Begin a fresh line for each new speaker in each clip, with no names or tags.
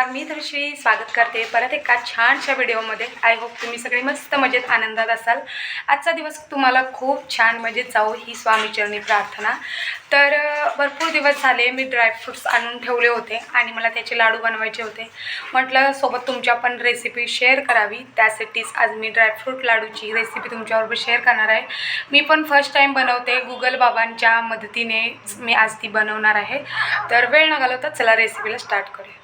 नमस्कार, मी धनश्री स्वागत करते परत एका छानशा व्हिडिओमध्ये। आय होप तुम्ही सगळे मस्त मजेत आनंदात असाल। आजचा दिवस तुम्हाला खूप छान मजेत जाऊ ही स्वामीचरणी प्रार्थना। तर भरपूर दिवस झाले मी ड्रायफ्रूट्स आणून ठेवले होते आणि मला त्याचे लाडू बनवायचे होते। म्हटलं सोबत तुमच्या पण रेसिपी शेअर करावी, त्यासाठीच आज मी ड्रायफ्रूट लाडूची रेसिपी तुमच्याबरोबर शेअर करणार आहे। मी पण फर्स्ट टाइम बनवते, गुगल बाबांच्या मदतीने मी आज ती बनवणार आहे। तर वेळ न घालवता चला रेसिपीला स्टार्ट करूया।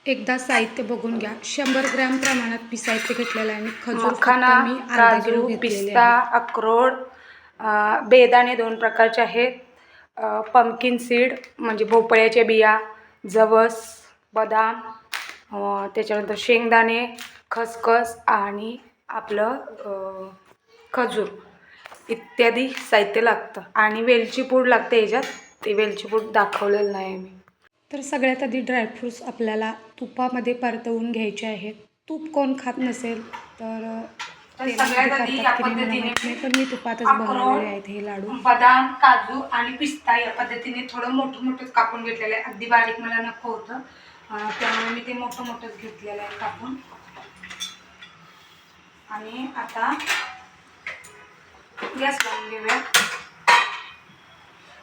एकदा साहित्य बघून घ्या। 100 ग्रॅम प्रमाणात मी साहित्य घेतलेलं आहे। खजूर
मखाना,
मी अर्धा किलो
काजू,
घेतलेले
पिस्ता,
आहे।
अक्रोड, बेदाणे 2 प्रकारचे आहेत, पंपकिन सीड म्हणजे भोपळ्याच्या बिया, जवस, बदाम, त्याच्यानंतर शेंगदाणे, खसखस आणि आपलं खजूर इत्यादी साहित्य लागतं आणि वेलची पूड लागते याच्यात। ते वेलची पूड दाखवलेलं नाही मी।
तर सगळ्यात आधी ड्रायफ्रूट्स आपल्याला तुपामध्ये परतवून घ्यायचे आहेत। तूप कोण खात नसेल तर
सगळ्यात आधी या पद्धतीने
पण मी तुपातच बनवलेले आहेत हे लाडू।
बदाम, काजू आणि पिस्ता या पद्धतीने थोडं मोठं कापून घेतलेलं आहे। अगदी बारीक मला नको होतं, त्यामुळे मी ते मोठंच घेतलेलं आहे कापून। आणि आता गॅस लावून घेऊया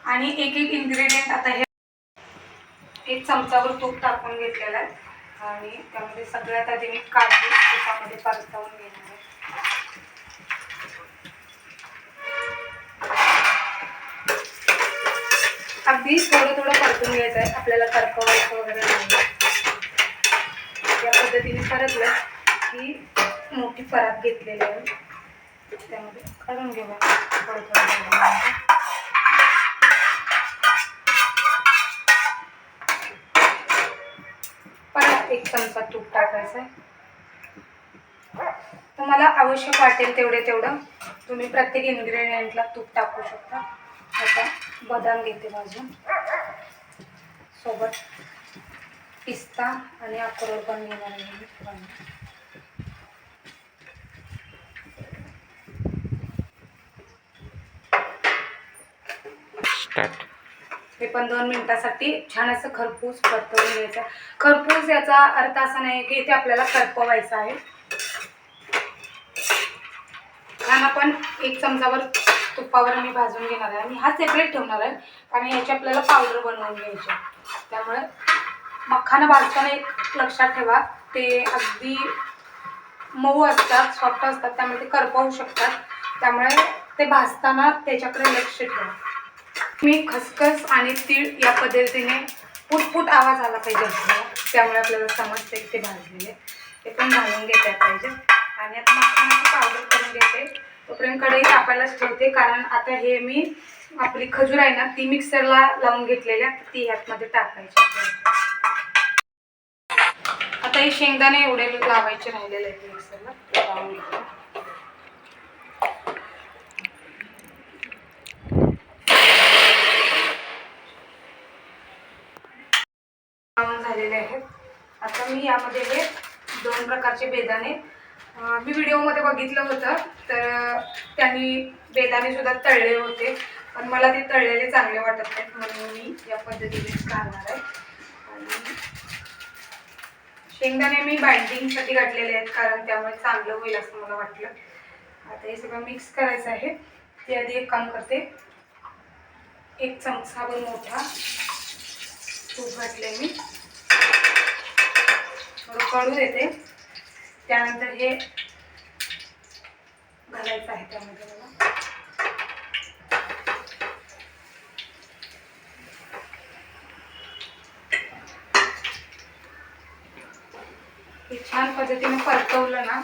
आणि एक इन्ग्रेडियंट आता हे 1 चमचावर तूप टाकून घेतलेलं आहे आणि त्यामध्ये सगळ्यात आधी मी काजू तुपामध्ये परतवून घेणार आहे। अगदी थोडं परतून घ्यायचं आहे, आपल्याला करपवायचं वगैरे नाही। या पद्धतीने परतलं की मोठी परात घेतलेली आहे, त्यामध्ये काढून घेऊया थोडं। परत 1 चमचा तूप टाकायचं आहे। तुम्हाला आवश्यक वाटेल तेवढं तुम्ही प्रत्येक इन्ग्रेडियंटला तूप टाकू शकता। आता बदाम घेते भाजून, सोबत पिस्ता आणि अक्रोड पण घेणार आहे। हे पण 2 मिनिटासाठी छान असं खरपूस परतवून घ्यायचं। खरपूस याचा अर्थ असा नाही की इथे आपल्याला करपवायचं आहे। छान आपण 1 चमचावर तुपावर मी भाजून घेणार आहे आणि हा सेपरेट ठेवणार आहे कारण याची आपल्याला पावडर बनवून घ्यायची। त्यामुळे मखाना भाजताना एक लक्षात ठेवा, ते अगदी मऊ असतात, सॉफ्ट असतात, त्यामुळे ते करपवू शकतात। त्यामुळे ते भाजताना त्याच्याकडे लक्ष ठेवा। मी खसखस आणि तीळ या पद्धतीने फुटफुट आवाज आला पाहिजे आपल्याला, त्यामुळे आपल्याला समजते की ते भाजलेले। ते पण भाजून घेतले पाहिजे आणि आता मखानाची पावडर करून घेते। तोपर्यंत कढई तापायलाच ठेवते कारण आता हे मी आपली खजूर आहे ना ती मिक्सरला लावून घेतलेली आहे, ती ह्यातमध्ये टाकायची। आता हे शेंगदाणे एवढे लावायचे राहिलेले आहेत मिक्सरला, लावून घेते। झालेले आहेत। आता मी यामध्ये हे 2 प्रकारचे बेदाणे मी व्हिडिओमध्ये बघितलं होतं, तर त्यांनी बेदाणे सुद्धा तळले होते, पण मला ते तळलेले चांगले वाटत नाहीत म्हणून मी या पद्धतीने घालणार आहे। आणि शेंगदाणे मी बाइंडिंगसाठी घातलेले आहेत कारण त्यामुळे चांगलं होईल असं मला वाटलं। आता हे सगळं मिक्स करायचं आहे। ते आधी एक काम करते, 1 चमचाभर मोठा तूप घातले मी, थोडं कळू देते, त्यानंतर हे घालायचं आहे त्यामध्ये मला। हे छान पद्धतीने परतवलं ना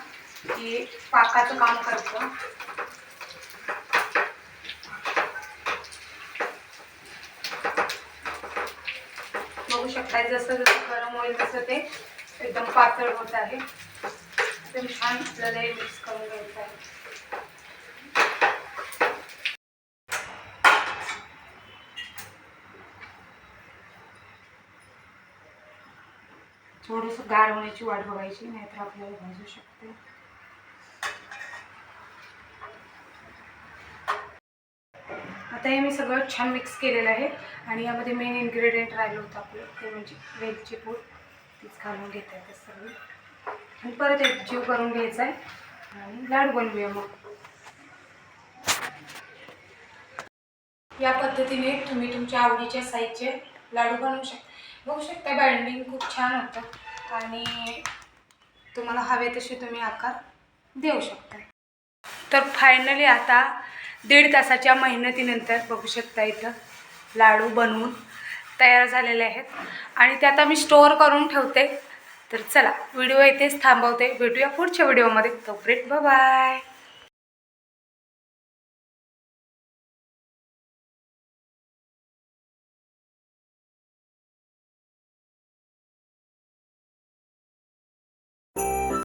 की पाकाचं काम करतं। बघू शकता जसं गरम होईल तसं ते एकदम पातळ होत आहे। एकदम छान आपल्याला हे मिक्स करून घ्यायचं आहे। थोडंसं गार होण्याची वाट बघायची, नाहीतर आपल्याला भाजू शकते। आता हे मी सगळं छान मिक्स केलेलं आहे आणि यामध्ये मेन इन्ग्रेडियंट राहिलं होतं आपलं, ते म्हणजे वेलची पूड। तीच घालून घेते आता सगळी आणि परत एक जीव करून घ्यायचा आहे आणि लाडू बनवूया मग. या पद्धतीने तुम्ही तुमच्या आवडीच्या साईजचे लाडू बनवू शकता. बघू शकता बाइंडिंग खूप छान होतं आणि तुम्हाला हवे तसे तुम्ही आकार देऊ शकता. तर फायनली आता 1.5 तासाच्या मेहनतीनंतर बघू शकता इथं लाडू बनवून तयार झालेले आहेत आणि ते आता मी स्टोअर करून ठेवते. तर चला व्हिडिओ इथेच थांबवते. भेटूया पुढच्या व्हिडिओमध्ये. तोपर्यंत बाय.